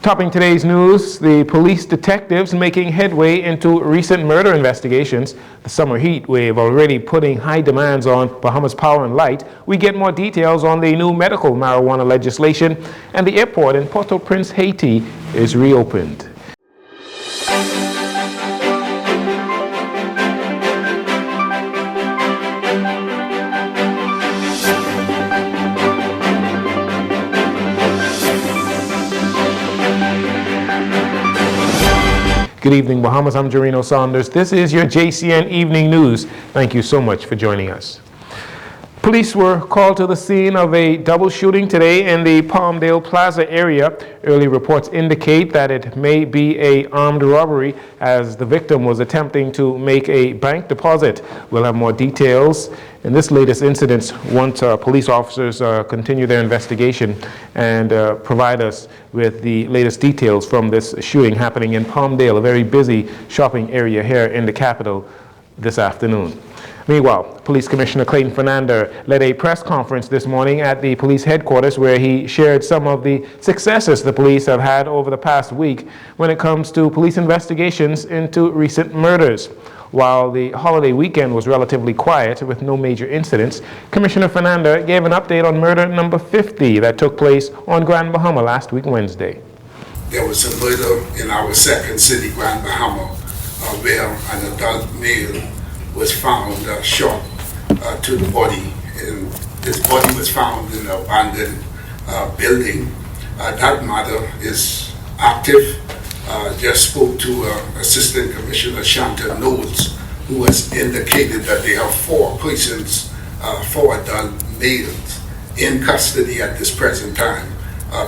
Topping today's news, the police detectives making headway into recent murder investigations. The summer heat wave already putting high demands on Bahamas Power and Light. We get more details on the new medical marijuana legislation, and the airport in Port-au-Prince, Haiti is reopened. Good evening, Bahamas. I'm Jarino Saunders. This is your JCN Evening News. Thank you so much for joining us. Police were called to the scene of a double shooting today in the Palmdale Plaza area. Early reports indicate that it may be an armed robbery as the victim was attempting to make a bank deposit. We'll have more details in this latest incident once police officers continue their investigation and provide us with the latest details from this shooting happening in Palmdale, a very busy shopping area here in the capital this afternoon. Meanwhile, Police Commissioner Clayton Fernandez led a press conference this morning at the police headquarters where he shared some of the successes the police have had over the past week when it comes to police investigations into recent murders. While the holiday weekend was relatively quiet with no major incidents, Commissioner Fernandez gave an update on murder number 50 that took place on Grand Bahama last week Wednesday. There was a murder in our second city, Grand Bahama, where an adult male was found shot to the body, and his body was found in an abandoned building. That matter is active. Just spoke to Assistant Commissioner Jcn News, who has indicated that they have 4 persons, 4 adult males in custody at this present time,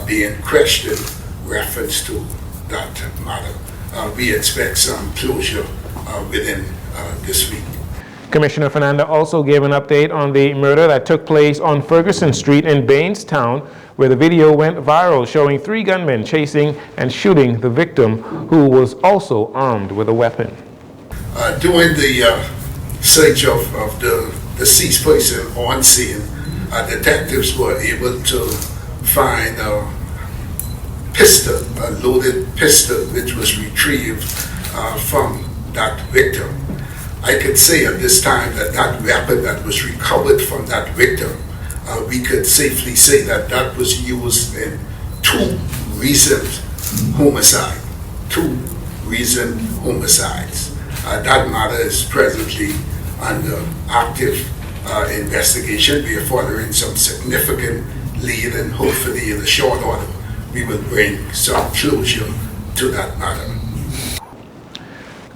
being questioned reference to that matter. We expect some closure within this week. Commissioner Fernandez also gave an update on the murder that took place on Ferguson Street in Bainstown, where the video went viral showing 3 gunmen chasing and shooting the victim, who was also armed with a weapon. During the search of the deceased person on scene, detectives were able to find a pistol, a loaded pistol, which was retrieved from that victim. I could say at this time that that weapon that was recovered from that victim, we could safely say that that was used in 2 recent homicides. 2 recent homicides. That matter is presently under active investigation. We are following some significant lead, and hopefully in a short order we will bring some closure to that matter.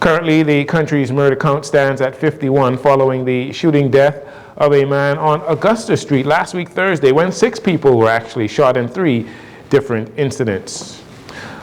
Currently, the country's murder count stands at 51 following the shooting death of a man on Augusta Street last week Thursday, when 6 people were actually shot in 3 different incidents.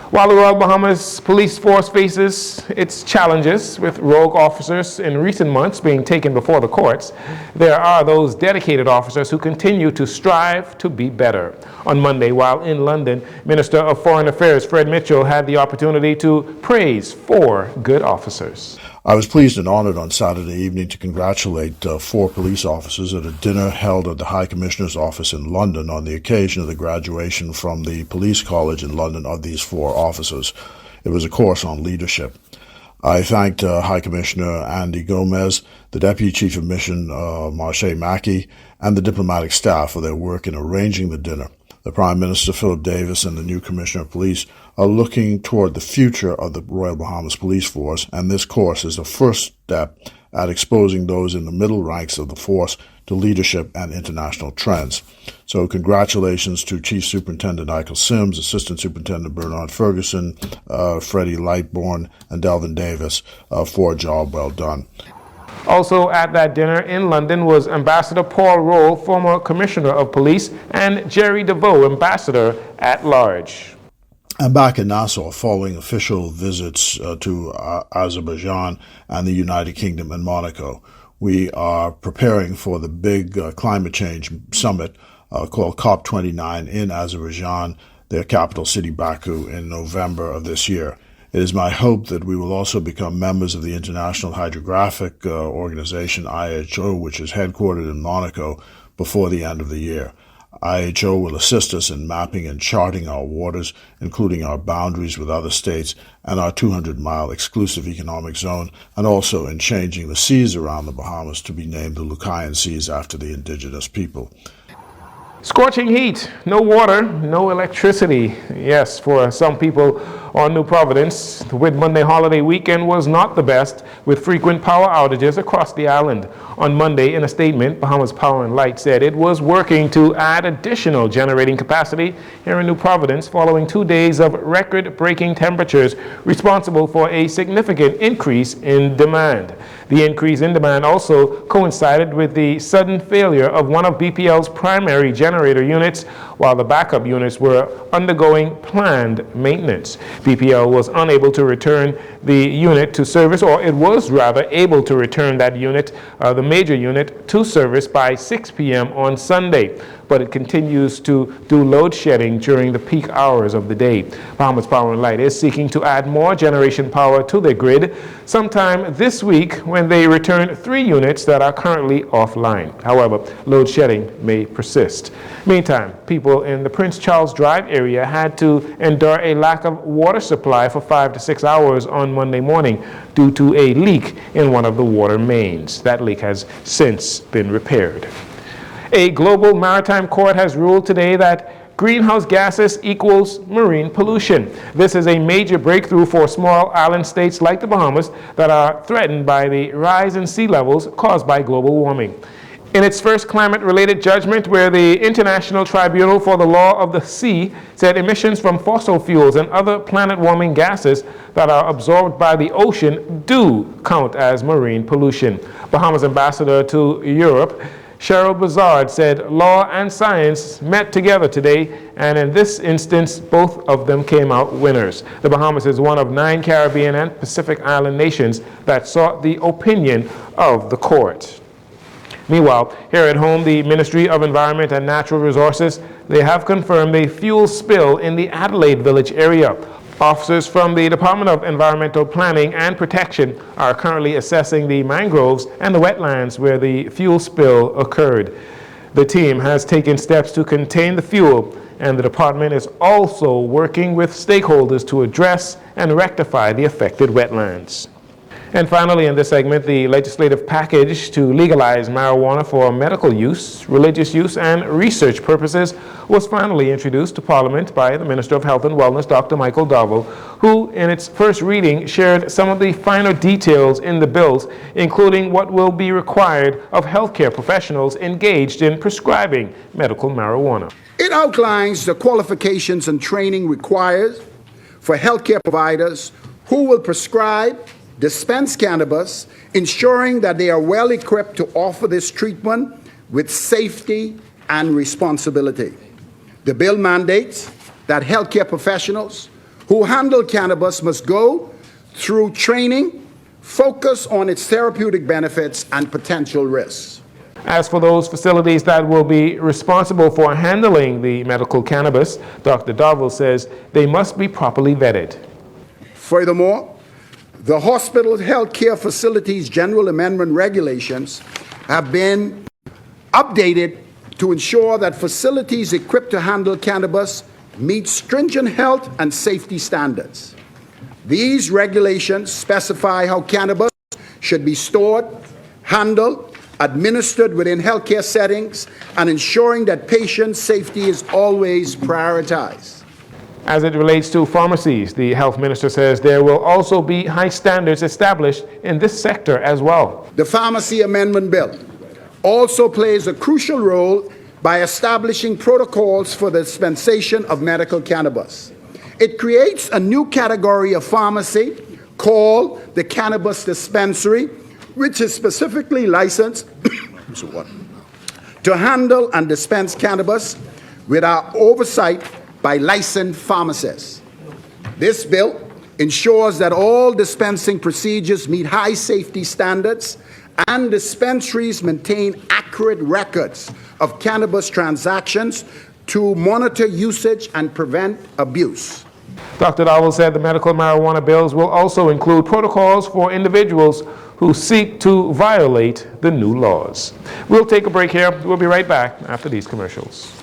While the Royal Bahamas Police Force faces its challenges with rogue officers in recent months being taken before the courts, there are those dedicated officers who continue to strive to be better. On Monday, while in London, Minister of Foreign Affairs Fred Mitchell had the opportunity to praise 4 good officers. I was pleased and honored on Saturday evening to congratulate 4 police officers at a dinner held at the High Commissioner's office in London on the occasion of the graduation from the Police College in London of these 4 officers. It was a course on leadership. I thanked High Commissioner Andy Gomez, the Deputy Chief of Mission Marche Mackey, and the diplomatic staff for their work in arranging the dinner. The Prime Minister, Philip Davis, and the new Commissioner of Police are looking toward the future of the Royal Bahamas Police Force, and this course is the first step at exposing those in the middle ranks of the force to leadership and international trends. So congratulations to Chief Superintendent Michael Sims, Assistant Superintendent Bernard Ferguson, Freddie Lightbourne, and Delvin Davis for a job well done. Also at that dinner in London was Ambassador Paul Rowe, former Commissioner of Police, and Jerry DeVoe, Ambassador at Large. I'm back in Nassau following official visits to Azerbaijan and the United Kingdom and Monaco. We are preparing for the big climate change summit called COP29 in Azerbaijan, their capital city Baku, in November of this year. It is my hope that we will also become members of the International Hydrographic Organization, IHO, which is headquartered in Monaco, before the end of the year. IHO will assist us in mapping and charting our waters, including our boundaries with other states and our 200-mile exclusive economic zone, and also in changing the seas around the Bahamas to be named the Lucayan Seas after the indigenous people. Scorching heat, no water, no electricity. Yes, for some people on New Providence, the Whit-Monday holiday weekend was not the best, with frequent power outages across the island. On Monday, in a statement, Bahamas Power and Light said it was working to add additional generating capacity here in New Providence following 2 days of record-breaking temperatures responsible for a significant increase in demand. The increase in demand also coincided with the sudden failure of one of BPL's primary generator units, while the backup units were undergoing planned maintenance. BPL was unable to return the unit to service, or it was rather able to return that unit, the major unit, to service by 6 p.m. on Sunday, but it continues to do load shedding during the peak hours of the day. Bahamas Power and Light is seeking to add more generation power to their grid sometime this week when they return 3 units that are currently offline. However, load shedding may persist. Meantime, people in the Prince Charles Drive area had to endure a lack of water supply for 5 to 6 hours on Monday morning due to a leak in one of the water mains. That leak has since been repaired. A global maritime court has ruled today that greenhouse gases equals marine pollution. This is a major breakthrough for small island states like the Bahamas that are threatened by the rise in sea levels caused by global warming. In its first climate-related judgment, where the International Tribunal for the Law of the Sea said emissions from fossil fuels and other planet-warming gases that are absorbed by the ocean do count as marine pollution. Bahamas ambassador to Europe, Cheryl Bazard, said law and science met together today, and in this instance, both of them came out winners. The Bahamas is one of 9 Caribbean and Pacific island nations that sought the opinion of the court. Meanwhile, here at home, the Ministry of Environment and Natural Resources, they have confirmed a fuel spill in the Adelaide Village area. Officers from the Department of Environmental Planning and Protection are currently assessing the mangroves and the wetlands where the fuel spill occurred. The team has taken steps to contain the fuel, and the department is also working with stakeholders to address and rectify the affected wetlands. And finally, in this segment, the legislative package to legalize marijuana for medical use, religious use, and research purposes was finally introduced to Parliament by the Minister of Health and Wellness, Dr. Michael Darville, who, in its first reading, shared some of the finer details in the bills, including what will be required of healthcare professionals engaged in prescribing medical marijuana. It outlines the qualifications and training required for healthcare providers who will prescribe, dispense cannabis, ensuring that they are well equipped to offer this treatment with safety and responsibility. The bill mandates that healthcare professionals who handle cannabis must go through training, focus on its therapeutic benefits and potential risks. As for those facilities that will be responsible for handling the medical cannabis, Dr. Darville says they must be properly vetted. Furthermore, the Hospital Healthcare Facilities General Amendment Regulations have been updated to ensure that facilities equipped to handle cannabis meet stringent health and safety standards. These regulations specify how cannabis should be stored, handled, administered within healthcare settings, and ensuring that patient safety is always prioritized. As it relates to pharmacies, the health minister says there will also be high standards established in this sector as well. The Pharmacy Amendment Bill also plays a crucial role by establishing protocols for the dispensation of medical cannabis. It creates a new category of pharmacy called the cannabis dispensary, which is specifically licensed to handle and dispense cannabis without oversight by licensed pharmacists. This bill ensures that all dispensing procedures meet high safety standards and dispensaries maintain accurate records of cannabis transactions to monitor usage and prevent abuse. Dr. Dowell said the medical marijuana bills will also include protocols for individuals who seek to violate the new laws. We'll take a break here. We'll be right back after these commercials.